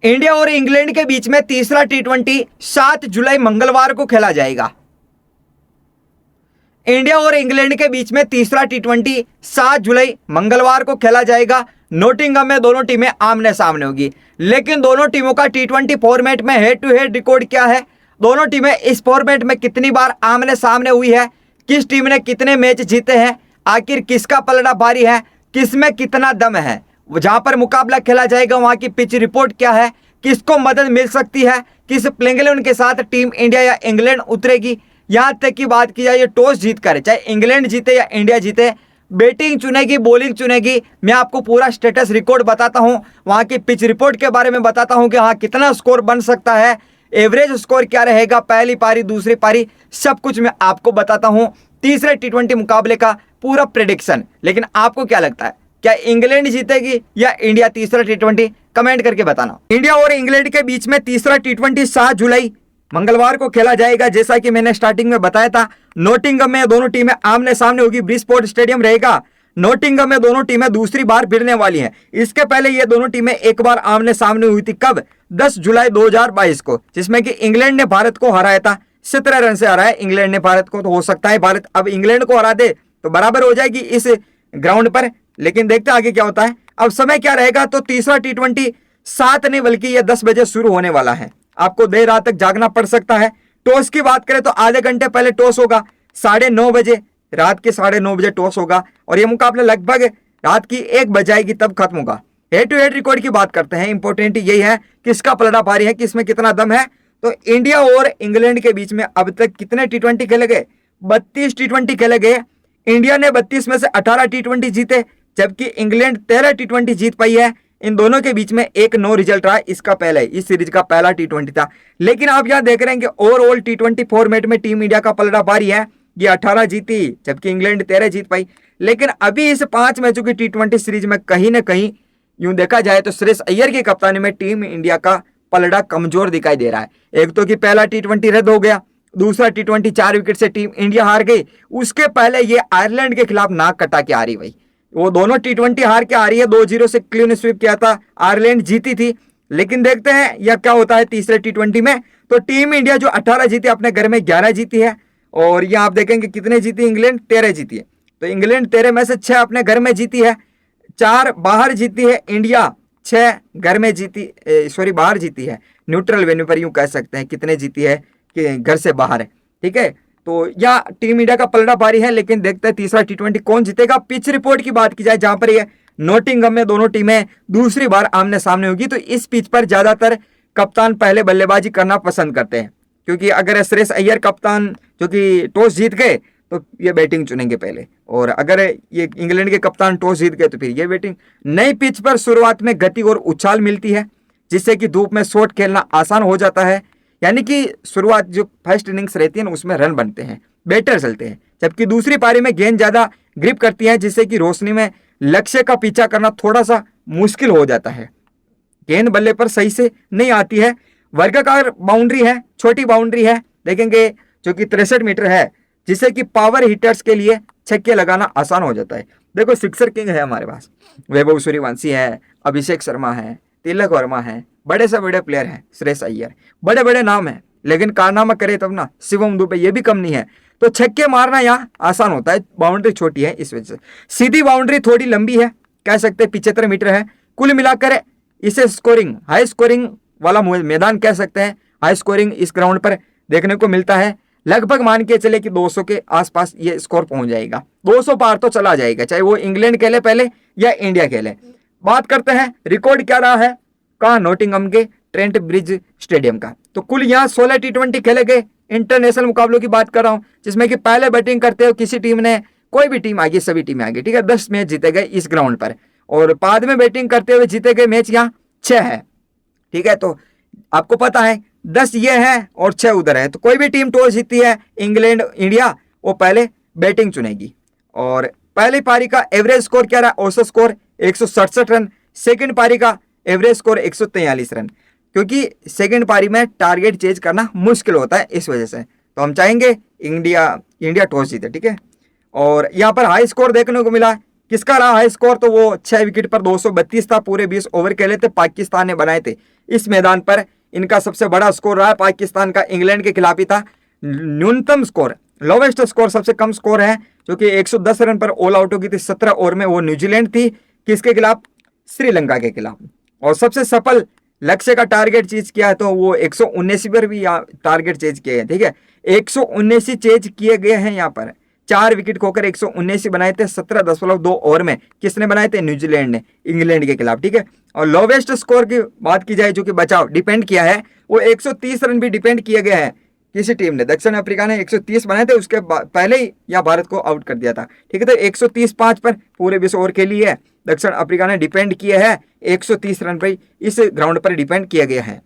India और England के बीच में तीसरा टी20 7 जुलाई मंगलवार को खेला जाएगा। इंडिया और इंग्लैंड के बीच में तीसरा टी20 7 जुलाई मंगलवार को खेला जाएगा। नोटिंगम में दोनों टीमें आमने सामने होगी, लेकिन दोनों टीमों का टी20 फॉर्मेट में हेड टू हेड रिकॉर्ड क्या है, दोनों टीमें इस फॉर्मेट में कितनी बार आमने सामने हुई है, किस टीम ने कितने मैच जीते हैं, आखिर किसका पलड़ा भारी है, किसमें कितना दम है, जहां पर मुकाबला खेला जाएगा वहां की पिच रिपोर्ट क्या है, किसको मदद मिल सकती है, किस प्लेइंग इलेवन के साथ टीम इंडिया या इंग्लैंड उतरेगी। यहां तक की बात की जाए, टॉस जीत कर चाहे इंग्लैंड जीते या इंडिया जीते, बैटिंग चुनेगी बॉलिंग चुनेगी, मैं आपको पूरा स्टेटस रिकॉर्ड बताता हूं, वहां की पिच रिपोर्ट के बारे में बताता हूं कि हाँ कितना स्कोर बन सकता है, एवरेज स्कोर क्या रहेगा, पहली पारी दूसरी पारी, सब कुछ मैं आपको बताता हूं। तीसरे टी20 मुकाबले का पूरा प्रेडिक्शन। लेकिन आपको क्या लगता है, क्या इंग्लैंड जीतेगी या इंडिया तीसरा टी20? कमेंट करके बताना। इंडिया और इंग्लैंड के बीच में तीसरा टी20 7 जुलाई मंगलवार को खेला जाएगा। जैसा कि मैंने स्टार्टिंग में बताया था, नोटिंगम में दोनों टीमें आमने सामने होगी, ब्रिजपोर्ट स्टेडियम रहेगा। नोटिंगम में दोनों टीमें दूसरी बार भिड़ने वाली हैं। इसके पहले ये दोनों टीमें एक बार आमने सामने हुई थी, कब? 10 जुलाई 2022 को, जिसमें कि इंग्लैंड ने भारत को हराया था। 17 रन से हराया इंग्लैंड ने भारत को। तो हो सकता है भारत अब इंग्लैंड को हरा दे तो बराबर हो जाएगी इस ग्राउंड पर, लेकिन देखते आगे क्या होता है। अब समय क्या रहेगा, तो तीसरा टी20 7 नहीं बल्कि यह 10 बजे शुरू होने वाला है। आपको देर रात तक जागना पड़ सकता है। टॉस की बात करें तो आधे घंटे पहले टॉस होगा, 9:30 बजे, रात के 9:30 बजे टॉस होगा और यह मुकाबला लगभग रात की 1 बज जाएगी तब खत्म होगा। हेड टू हेड रिकॉर्ड की बात करते हैं, इंपॉर्टेंट यही है किसका पलड़ा भारी है, किसमें कितना दम है। तो इंडिया और इंग्लैंड के बीच में अब तक कितने टी20 खेले गए? 32 टी20 खेले गए। इंडिया ने 32 में से 18 टी20 जीते, जबकि इंग्लैंड 13 टी20 जीत पाई है। इन दोनों के बीच में एक नो रिजल्ट रहा, इसका पहले इस सीरीज का पहला टी20 था। लेकिन आप यहां देख रहे हैं कि ओवरऑल टी20 फॉर्मेट में टीम इंडिया का पलड़ा भारी है। ये 18 जीती जबकि इंग्लैंड 13 जीत पाई। लेकिन अभी इस 5 मैचों की टी20 सीरीज में कहीं ना कहीं यूं देखा जाए तो श्रेयस अय्यर की कप्तानी में टीम इंडिया का पलड़ा कमजोर दिखाई दे रहा है। एक तो कि पहला टी20 रद्द हो गया, दूसरा टी20 4 विकेट से टीम इंडिया हार गई। उसके पहले ये आयरलैंड के खिलाफ नाक कटा के आ रही भाई, वो दोनों टी20 हार के आ रही है। 2-0 से क्लीन स्वीप किया था, आयरलैंड जीती थी। लेकिन देखते हैं यह क्या होता है तीसरे टी20 में। तो टीम इंडिया जो 18 जीती अपने घर में 11 जीती है, और यह आप देखेंगे कितने जीती, इंग्लैंड 13 जीती है। तो इंग्लैंड 13 में से 6 अपने घर में जीती है, 4 बाहर जीती है। इंडिया 6 घर में जीती, बाहर जीती है, न्यूट्रल वेन्यू पर यूं कह सकते हैं कितने जीती है कि घर से बाहर है। ठीक है, तो यह टीम इंडिया का पलड़ा भारी है। लेकिन देखते हैं तीसरा टी20 कौन जीतेगा। पिच रिपोर्ट की बात की जाए, जहां पर ये नोटिंगम में दोनों टीमें दूसरी बार आमने सामने होगी, तो इस पिच पर ज्यादातर कप्तान पहले बल्लेबाजी करना पसंद करते हैं, क्योंकि अगर श्रेयस अय्यर कप्तान जो कि टॉस जीत गए तो ये बैटिंग चुनेंगे पहले, और अगर ये इंग्लैंड के कप्तान टॉस जीत गए तो फिर ये बैटिंग। नई पिच पर शुरुआत में गति और उछाल मिलती है, जिससे कि धूप में शॉट खेलना आसान हो जाता है। यानी कि शुरुआत जो फर्स्ट इनिंग्स रहती है ना, उसमें रन बनते हैं, बैटर चलते हैं, जबकि दूसरी पारी में गेंद ज्यादा ग्रिप करती है, जिससे कि रोशनी में लक्ष्य का पीछा करना थोड़ा सा मुश्किल हो जाता है। गेंद बल्ले पर सही से नहीं आती है। वर्गाकार बाउंड्री है, छोटी बाउंड्री है, देखेंगे जो कि 63 मीटर है, जिससे कि पावर हिटर्स के लिए छक्के लगाना आसान हो जाता है। देखो सिक्सर किंग है हमारे पास, वैभव सूर्यवंशी है, अभिषेक शर्मा है, तिलक वर्मा है, बड़े से बड़े प्लेयर हैं, श्रेयस अय्यर, बड़े बड़े नाम हैं। लेकिन कारनामा करे तब ना, शिवम दुबे ये भी कम नहीं है। तो छक्के मारना यहाँ आसान होता है, बाउंड्री छोटी है इस वजह से। सीधी बाउंड्री थोड़ी लंबी है, कह सकते हैं 75 मीटर है। कुल मिलाकर इसे स्कोरिंग, हाई स्कोरिंग वाला मैदान कह सकते हैं। हाई स्कोरिंग इस ग्राउंड पर देखने को मिलता है। लगभग मान के चले कि 200 के आसपास ये स्कोर पहुंच जाएगा, 200 पार तो चला जाएगा, चाहे वो इंग्लैंड खेले पहले या इंडिया खेले। बात करते हैं रिकॉर्ड क्या रहा है, कहाँ? नोटिंगम के ट्रेंट ब्रिज स्टेडियम का। तो कुल यहाँ 16 टी20 खेले गए। इंटरनेशनल मुकाबलों की बात कर रहा हूँ, जिसमें कि पहले बैटिंग करते हुए किसी टीम ने, कोई भी टीम आ गई, सभी टीमें आ गई, ठीक है, 10 मैच जीते गए इस ग्राउंड पर, और बाद में बैटिंग करते हुए जीते गए मैच यहाँ 6 है। ठीक है, तो आपको पता है 10 ये है और 6 उधर है। तो कोई भी टीम टॉस जीतती है, इंग्लैंड इंडिया, वो पहले बैटिंग चुनेगी। और पहली पारी का एवरेज स्कोर क्या रहा? औसत स्कोर 167 रन। सेकंड पारी का एवरेज स्कोर 143 रन, क्योंकि सेकंड पारी में टारगेट चेज करना मुश्किल होता है, इस वजह से तो हम चाहेंगे इंडिया टॉस जीते। ठीक है, और यहाँ पर हाई स्कोर देखने को मिला किसका रहा हाई स्कोर, तो वो 6 विकेट पर 232 था, पूरे 20 ओवर खेले थे, पाकिस्तान ने बनाए थे इस मैदान पर। इनका सबसे बड़ा स्कोर रहा है पाकिस्तान का, इंग्लैंड के खिलाफ ही था। न्यूनतम स्कोर, लोवेस्ट स्कोर, सबसे कम स्कोर है जो कि 110 रन पर ऑल आउट हो गई थी 17 ओवर में, वो न्यूजीलैंड थी। किसके खिलाफ, श्रीलंका के खिलाफ। और सबसे सफल लक्ष्य का टारगेट चेज किया है तो वो 119 पर भी टारगेट चेज किए हैं, ठीक है, 119 चेज किए गए हैं यहाँ पर। 4 विकेट खोकर 119 बनाए थे 17.2 ओवर में। किसने बनाए थे, न्यूजीलैंड ने, इंग्लैंड के खिलाफ, ठीक है। और लोवेस्ट स्कोर की बात की जाए जो कि बचाव डिपेंड किया है, वो 130 रन भी डिपेंड किए गए हैं। किसी टीम ने, दक्षिण अफ्रीका ने 130 बनाए थे, उसके पहले ही यहाँ भारत को आउट कर दिया था, ठीक है। तो 130 5 पर पूरे 20 ओवर खेली है, दक्षिण अफ्रीका ने डिपेंड किया है 130 रन पर, इस ग्राउंड पर डिपेंड किया गया है।